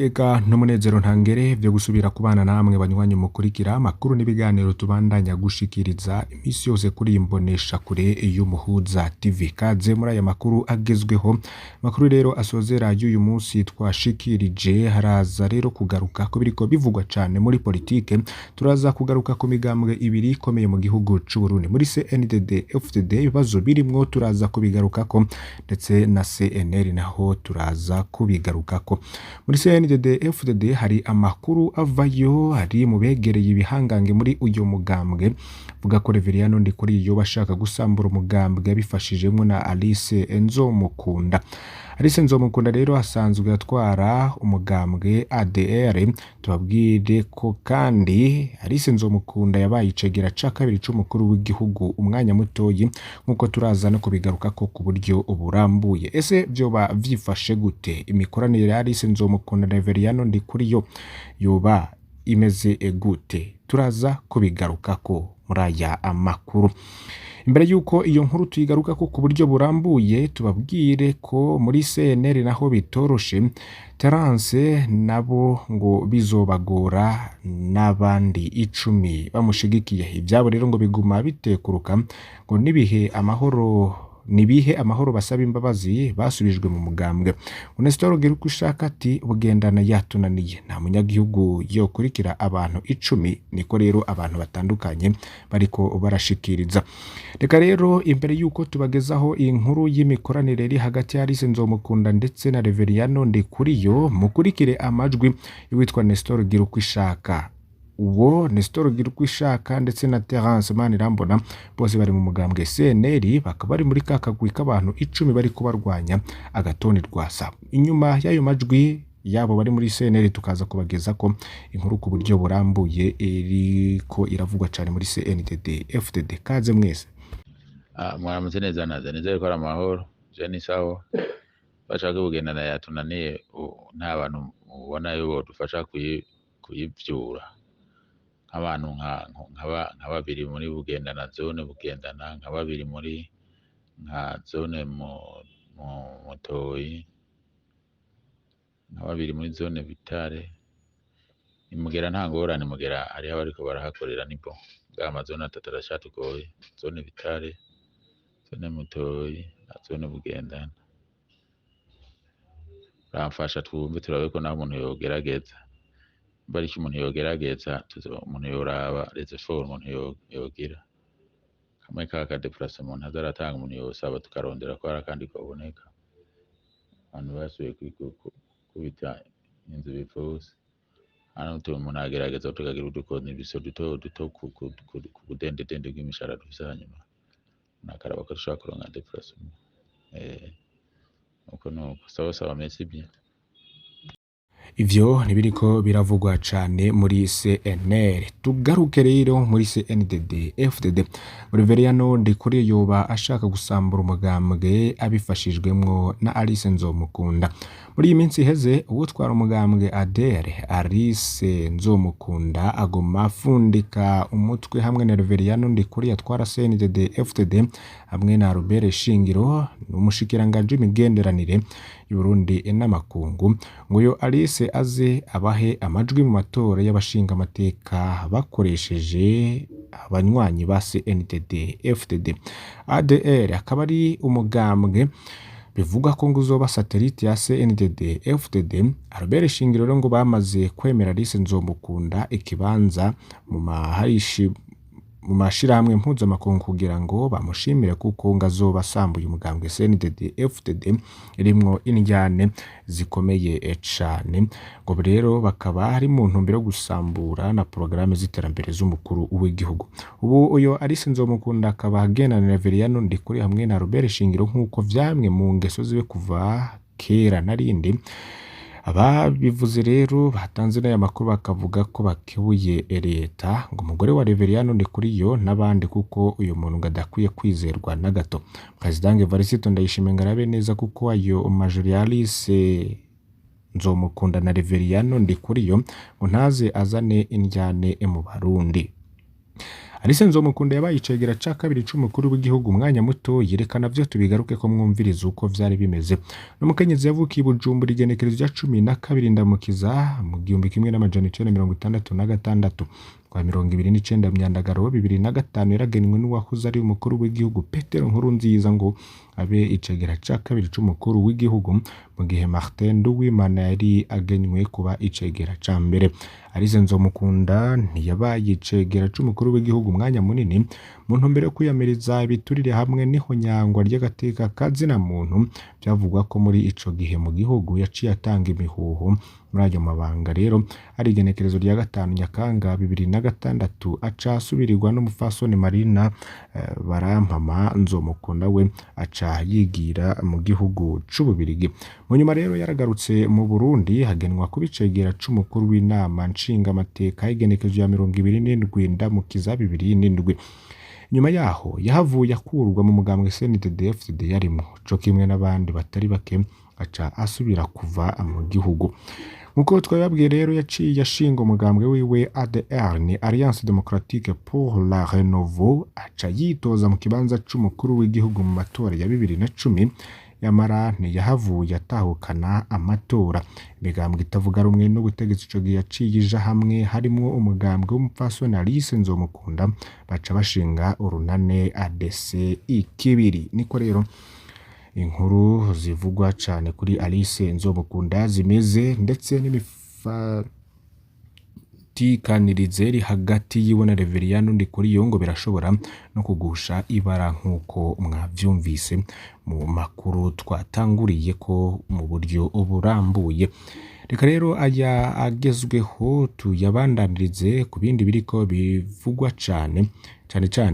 Iteka n'umunezero ntangere byo gusubira kubana namwe banywanyi mukurikira amakuru n'ibiganiro tubandanya gushikiriza imisi yose kuri imbonesha kure y'umuhuza TV. Kaze muri aya makuru agezweho. Makuru rero asozera y'uyu munsi twashikirije haraza rero kugaruka ko biriko bivugwa cane muri politike. Turaza kugaruka ku migambwe ibiri ikomeye mu gihugu c'u Burundi. Muri CNDD FDD ibibazo birimwo turaza kubigarukako ndetse na CNL naho turaza kubigarukako. Muri CNDD FDD hari amakuru avayo hari mu begereye ibihangange muri uyu mugambwe vuga ko Reveriyano Ndikuriyo bashaka gusambura umugambwe bifashijemwo na Alice Nzomukunda. Alice Nzomukunda rero asanzwe atwara umugambwe ADR. Tubabwire ko kandi Alice Nzomukunda yabaye icegera ca kabiri c'umukuru w'igihugu umwanya mutoyi nkuko turaza no kubigaruka ko ku buryo burambuye. Ese vyoba vyifashe gute? Imikoranire ya Alice Nzomukunda na Reveriyano Ndikuriyo yoba imeze gute? Turaza kubigaruka ko muri aya amakuru. Imbere yuko iyo nkuru tuyigaruka ko ku buryo burambuye tubabwire ko muri CNL naho bitoroshe. Terence nabo ngo bizobagora n'abandi 10 bamushigikiye. Ivyabo rero ngo biguma bitekuruka ngo nibihe amahoro basaba imbabazi basubijwe mu mugambwe. Unestor Girikushaka ati bugendana yatunaniye nta munyagihugu yo kurikira abantu 10. Niko rero abantu batandukanye bariko barashikiriza. Reka rero imbere yuko tubagezaho inkuru y'imikoranire iri hagati ya Alice Nzomukunda ndetse na Reveriyano Ndikuriyo mukurikire amajwi y'uwitwa Nestor Girikushaka. Uwo Nestor Girikushaka ndetse na Terence Manirambona bose bari mu mugambwe CNL bakaba bari muri kakagwi k'abantu 10 bari kubarwanya agatoni rwasa. Inyuma y'ayo majwi yabo bari muri CNL tukaza kubageza ko inkuru ku buryo burambuye iriko iravugwa cyane muri CNDD FDD. Kaze mwese. Mwaramutse neza neza ko ari amahoro je ni sawa bashaka kugendana yatunaniye nta bantu ubona yo dufasha kuyivyura abantu nka babiri muri bugendana zone bugendana nka babiri muri nka zone mutoyi nka babiri muri zone Vitale imugera nta ngorane mugera ari abariko barahakorera nibo bw'amazone atatarashatugoye zone Vitale zone mutoyi na zone bugendana ramfasha twumve turabe ko nta muntu yogerageza bariki umuntu yogerageza umuntu yoraba les efforts umuntu yogira kamwe ka déplacement azaratanga umuntu yosaba tukarondera ko arakandi kaboneka abantu basuye kubita inzu bipfose hano umuntu agerageza tukagira udukonti biso duto ku budende bw'imishara dufise hanyuma nakaraba ko dushaka kuronka déplacement uko sawa merci bien. Ivyo nibiriko biravugwa cane muri CNL. Tugaruke rero muri CNDD FDD. Reveriyano Ndikuriyo yoba ashaka gusambura umugambwe abifashijwemwo na Alice Nzomukunda. Muri iyi minsi iheze uwutwara umugambwe ADR Alice Nzomukunda agoma afundika umutwe hamwe na Reveriyano Ndikuriyo atwara CNDD FDD hamwe na Robert Shingiro n'umushikiranganje w'imigenderanire y'Uburundi n'amakungu ngo yo Alice aze abahe amajwi mu matora y'abashinga amateka bakoresheje abanywanyi ba CNDD FDD. ADR akaba ari umugambwe bivuga ko ngo uzoba satellite ya CNDD FDD. Albert Shingiro rero ngo bamaze kwemera Alice Nzomukunda ikibanza mu mashirahamwe mpuzamakungu kugira ngo bamushimire kuko ngo azoba asambuye umugambwe CNDD FDD irimwo indyane zikomeye cane. Ngo rero bakaba hari mu ntumbero yo gusambura na programme z'iterambere z'umukuru w'igihugu. Ubu uyo Alice Nzomukunda akaba agenana na Reveriyano Ndikuriyo hamwe na Robert Shingiro nkuko vyamwe mu ngeso zibe kuva kera narindi. Aba bivuze rero batanze n'aya makuru bakavuga ko bakebuye leta ngo umugore wa Reveriyano Ndikuriyo n'abandi kuko uyu muntu ngadakwiye kwizerwa na gato. President Evariste Ndayishimiye ngarabe neza kuko ayo majori Alice Nzomukunda na Reveriyano Ndikuriyo ngo ntaze azane indyane mu Barundi. Alice Nzomukunda yabaye icegera ca kabiri c'umukuru w'igihugu umwanya muto yerekana vyo tubigaruke ko mwumviriza uko vyari bimeze. N'umukenyezi yavukiye Bujumbura igenekerezo rya 12 ndamukiza mu 1966 kwa 29 myandagaro 2005 yaragenwe n'uwahoze ari umukuru w'igihugu Petero Nkurunziza ngo abe icegera ca kabiri c'umukuru w'igihugu mu gihe Martin Nduwimana yari agenywe kuba icegera ca mbere. Alice Nzomukunda ntiyabaye icegera c'umukuru w'igihugu umwanya munini mu ntumbero yo kwiyamiriza ibiturire hamwe n'ihonyangwa ry'agateka kazina muntu byavugwa ko muri ico gihe mu gihugu yaciye atanga imihuho. Muri ayo mabanga rero ari igenekerezo rya 5 Nyakanga 2006 aca asubirirwa n'umufasoni Marina Barampama Nzomukunda we aca yigira mu gihugu c'Ububirigi. Mu nyuma rero yaragarutse mu Burundi hagenwa kubicegera c'umukuru w'inama nshinga amateka igenekerezo ya 27 ndamukiza 2007. Nyuma yaho yahavuye akurwa mu mugambwe CNDD-FDD yarimo co kimwe n'abandi batari bake aca asubira kuva mu gihugu. Nkuko twababwiye rero yaciye ashinga umugambwe wiwe ADR ni Alliance Démocratique pour la Renouveau aca yitoza mu kibanza c'umukuru w'igihugu mu matora ya 2010 yamara ntiyahavuye atahukana amatora. Imigambwe itavuga rumwe n'ubutegetsi ico gihe yaciye ija hamwe harimwo umugambwe w'umupfasoni Alice Nzomukunda baca bashinga urunane ADC ikibiri. Niko rero inkuru zivugwa cane kuri Alice Nzomukunda zimeze ndetse n'imifatikanirize iri hagati yiwe na Reveriyano Ndikuriyo ngo birashobora no kugusha Ibara nkuko mwavyumvise mu makuru twatanguriye ko mu buryo burambuye. Reka rero aya agezweho tuyabandanirize ku bindi biriko bivugwa cane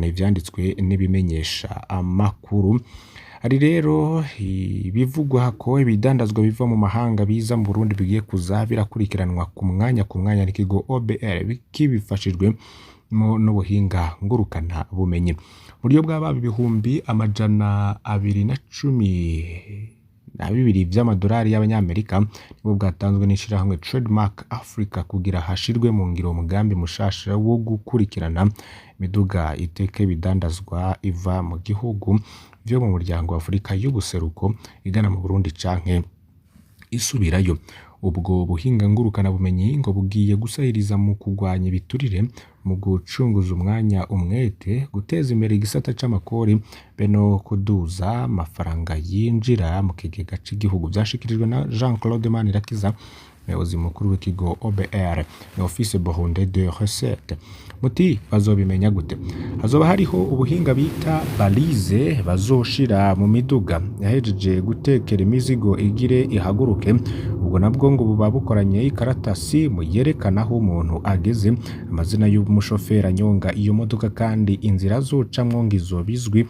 ivyanditswe n'ibimenyesha amakuru. Ari rero bivugwa ko ibidandazwa biva mu mahanga biza mu Burundi bigiye kuza birakurikiranwa ku mwanya n'ikigo OBR bikibifashijwe n'ubuhinga ngurukana bumenyi. Buryo bw'aba 212 vy'amadolari y'abanyamerika nibwo bwatanzwe n'ishirahamwe Trademark Africa kugira hashirwe mu ngiro umugambi mushasha wo gukurikirana imiduga iteke bidandazwa iva mu gihugu vyo mu muryango wa Afrika y'ubuseruko igana mu Burundi canke isubirayo. Ubwo buhinga ngurukana bumenyi ngo bugiye gusahiriza mu kugwanya ibiturire, mu gucunguza umwanya umwete, guteza imbere igisata c'amakori beno kuduza amafaranga yinjira mu kigega c'igihugu. Vyashikirijwe na Jean-Claude Manirakiza umuyobozi mukuru w'ikigo OBR ni Office Burunde de Recette. Muti bazobimenya gute? Hazoba hariho ubuhinga bita balize bazoshira mu miduga yahejeje gutekera imizigo igire ihaguruke. Ubwo nabwo ngo buba bukoranye ikaratasi mu yerekana aho umuntu ageze, amazina y'umushoferi anyonga iyo modoka kandi inzira azocamwo ngo izobizwi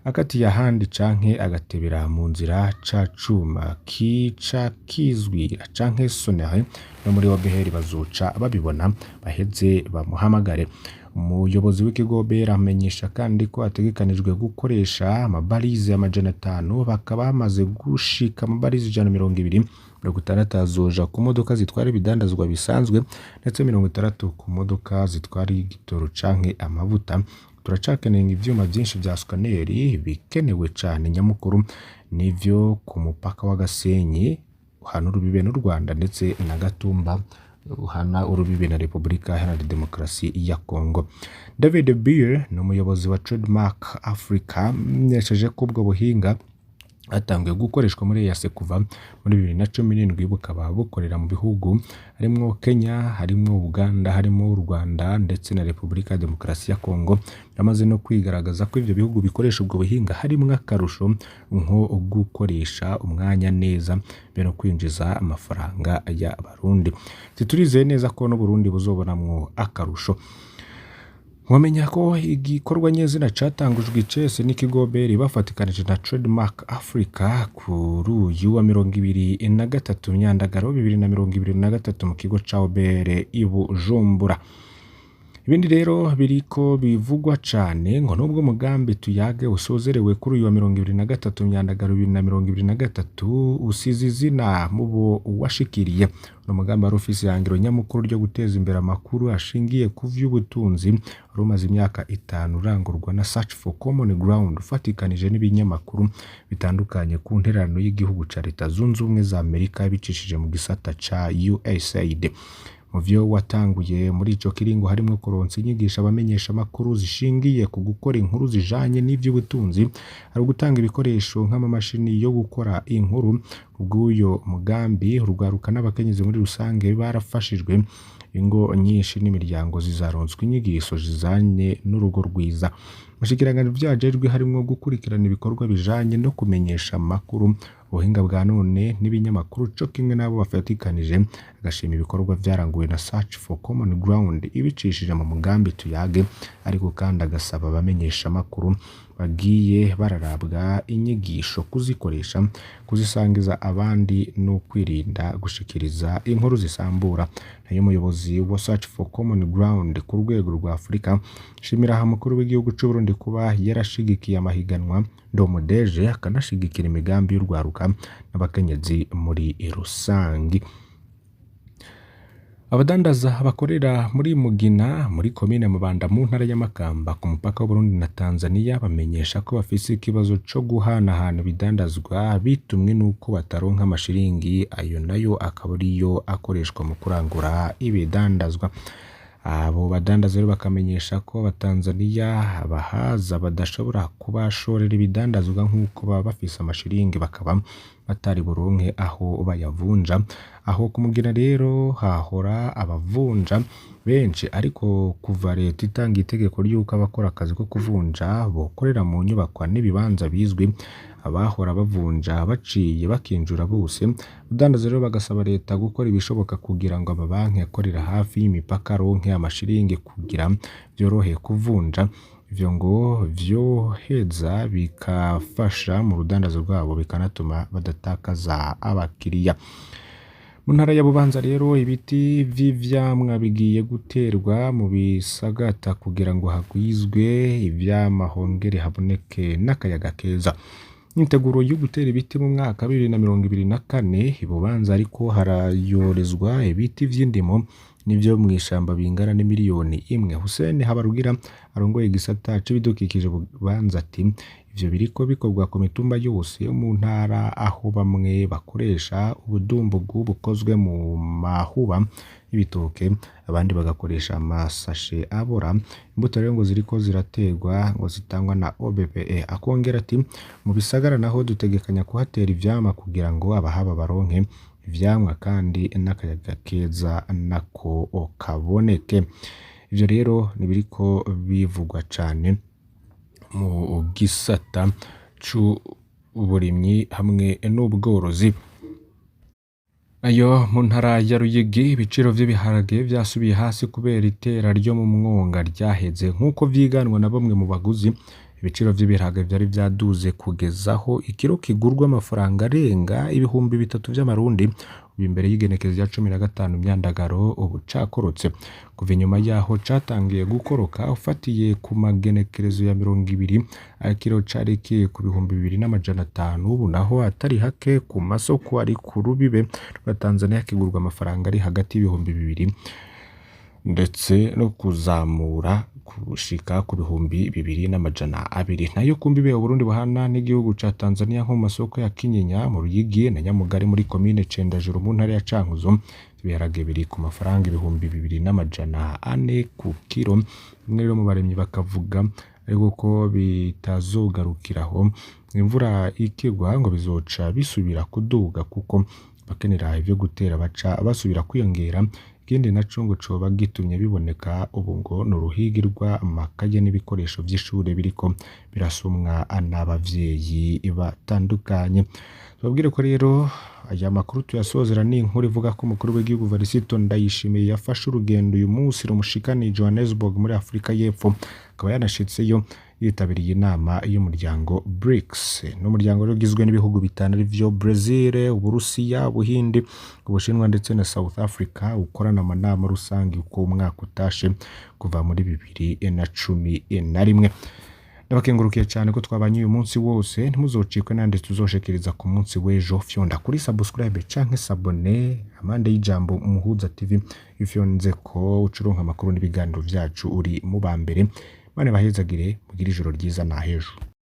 akati yahandi canke agatebera mu nzira cacuma kica kizwira canke sonere no muri OBR bazoca babibona baheze bamuhamagare. Umuyobozi w'ikigo OBR amenyesha kandi ko ategekanijwe gukoresha amabalize amajana 5 bakaba bamaze gushika amabalize 120 60 azoja ku modoka zitwara ibidandazwa bisanzwe ndetse 60 ku modoka zitwara igitoro canke amavuta. Turacakeneye ivyuma byinshi vya scaneri bikenewe cane nyamukuru nivyo ku mupaka wa Gasenyi uhana urubibe n'u Rwanda ndetse na Gatumba uhana urubibe na Republika Iharanira Demokarasi ya Kongo. David Beer ni umuyobozi wa Trademark Africa yesheje ko ubwo buhinga atangiye gukoreshwa muri EAC kuva muri 2017 bukaba bukorera mu bihugu harimo Kenya, harimo Uganda, harimo u Rwanda ndetse na Republika Demokarasi ya Kongo. Yamaze no kwigaragaza ko ivyo bihugu bikoresha ubwo buhinga harimo akarusho nko gukoresha umwanya neza bero kwinjiza amafaranga ya Barundi. Titurize neza ko no Burundi buzobonamwo akarusho. Wamenya ko igikorwa nyezina catangujwe icese n'ikigo OBR bafatikanije na Trademark Africa kuri uyu wa 23 Myandagaro 2023 mu kigo ca OBR i Bujumbura. ibindi rero biriko bivugwa cane ngo nubwo umugambi tuyage usozerewe kuri uyu wa 2023 Myandagaro 2023 usize izina mubo washikiriye no mugambi wari ufise ihangiro nyamukuru ryo guteza imbere amakuru ashingiye ku vy'ubutunzi rumaze imyaka 5 urangurwa na Search for Common Ground ufatikanije n'ibinyamakuru bitandukanye ku ntererano y'igihugu ca Leta Zunze Ubumwe za Amerika bicishije mu gisata ca USAID. Mu vyo watanguye muri ico kiringo harimo kuronsa inyigisho abamenyesha makuru zishingiye ku gukora inkuru zijanye n'ivy'ubutunzi, ari gutanga ibikoresho nk'amamashini yo gukora inkuru. Ubw'uyo mugambi urugwaruka n'abakenyezi muri rusange barafashijwe, ingo nyinshi n'imiryango zizaronswa inyigisho zizanye n'urugo rwiza. Mushikirangano vyajejwe harimo gukurikirana ibikorwa bijanye no kumenyesha amakuru, ubuhinga bwa none n'ibinyamakuru co kimwe nabo bafatikanije, agashima ibikorwa vyaranguwe na Search for Common Ground ibicishije mu mugambi tuyage, ariko kandi agasaba abamenyesha amakuru bagiye bararabwa inyigisho kuzikoresha, kuzisangiza abandi no kwirinda gushikiriza inkuru zisambura. Nayo umuyobozi wa Search for Common Ground ku rwego rwa Afrika shimira mukuru w'igihugu c'u Burundi kuba yarashigikiye amahiganwa ndomudeje akanashigikira imigambi y'urwaruka n'abakenyezi muri rusangi. Abadandaza bakorera muri Mugina muri komine Mubanda mu ntara y'Amakamba ku mupaka w'Uburundi na Tanzania bamenyesha ko bafise ikibazo co guhanahana bidandazwa bitumwe nuko bataronka amashiringi, ayo nayo akaba ariyo akoreshwa mu kurangura ibidandazwa. Abo badandaza rero bakamenyesha ko Abatanzania bahaza badashobora kubashorera ibidandazwa nk'uko baba bafise amashiringi bakaba batari buronke aho bayavunja. Aho kumugina rero hahora abavunja benshi, ariko kuva leta itanga itegeko ry'uko abakora akazi ko kuvunja bokorera mu nyubakwa n'ibibanza bizwi, abahora bavunja baciye bakinjura bose. Udandaza rero bagasaba leta gukora ibishoboka kugira ngo amabanki akorera hafi y'imipaka aronke amashiringi kugira byorohe kuvunja. Ivyo ngo vyoheza bikafasha mu rudandazo rwabo bikanatuma badatakaza abakiriya. Mu ntara ya Bubanza rero ibiti vy'ivyamwa bigiye guterwa mu bisagata kugira ngo hagwizwe ivyamwa hongere haboneke n'akayaga keza. Imyiteguro yo gutera ibiti mu mwaka 2024 Ibubanza ariko harayorezwa ibiti vy'indimo nivyo mw'ishamba bingana n'imiliyoni 1. Hussein Habarugira arongoye igisata c'ibidukikije Bubanza ati ivyo biriko bikorwa ku mitumba yose yo mu ntara, aho bamwe bakoresha ubudumbugu bukozwe mu mahuba y'ibitoke, abandi bagakoresha amasashe abora. Imbuto rero ngo ziriko ziraterwa ngo zitangwa na OBPE. Akongera ati mu bisagara naho dutegekanya kuhatera ivyamwa kugira ngo abahaba baronke ivyamwa kandi n'akayaga keza nako kaboneke. Ivyo rero nibiriko bivugwa cane mu gisata c'uburimyi hamwe n'ubworozi. Ayo mu ntara ya Ruyigi ibiciro vy'ibiharage vyasubiye hasi kubera itera ryo mu mwonga ryaheze nk'uko vyiganwa na bamwe mu baguzi. Ibiciro vy'ibiharage vyari vyaduze kugezaho ikiro kigurwa amafaranga arenga 3,000 vy'amarundi imbere y'igenekezo rya 15 Myandagaro ubu cakorotse. Kuva inyuma yaho catangiye gukoroka ufatiye ku magenekerezo ya 20, akiro cari ki ku 2,500. Ubu naho atari hake ku masoko ari ku rubibe rwa Tanzania kigurwa amafaranga ari hagati y'2,000 ndetse no kuzamura kushika ku 2,200. Nayo kumbibe Burundi buhana n'igihugu ca Tanzania nko mu masoko ya Kinyinya mu Ruyigi na Nyamugari muri komine Cendajuru mu ntara ya Cankuzo, ibiharage biri ku mafaranga 2,200 ku kiro. Bimwe rero mu baremyi bakavuga ariko ko bitazogarukiraho, imvura ikigwa ngo bizoca bisubira kuduga kuko bakenera ivyo gutera baca basubira kwiyongera. Ikindi naco ngo coba gitumye biboneka ubu ngo n'uruhigi rw'amakaye n'ibikoresho vy'ishure biriko birasumwa n'abavyeyi batandukanye. Tubabwire ko rero aya makuru tuyasozera n'inkuru ivuga ko umukuru w'igihugu Varisito Ndayishimiye yafashe urugendo uyu munsi rumushikana Johannesburg muri Afrika y'Epfo, akaba yanashitseyo yitabiriye inama y'umuryango BRICS. N'umuryango ugizwe n'ibihugu bitanu arivyo Brazil, Uburusiya, Ubuhindi, Ubushinwa ndetse na South Africa ukorana amanama rusange uko umwaka utashe kuva muri 2011. Ndabakengurukiye cyane ko twabanye uyu munsi wose, ntimuzocikwe nande tuzoshekeriza ku munsi w'ejo. Fyonda kuri subscribe canke sabone amande y'ijambo Umuhuza TV ifyonze ko ucuronka amakuru n'ibiganiro vyacu uri mu bambere. Mane bahezagire mugire ijoro ryiza na hejo.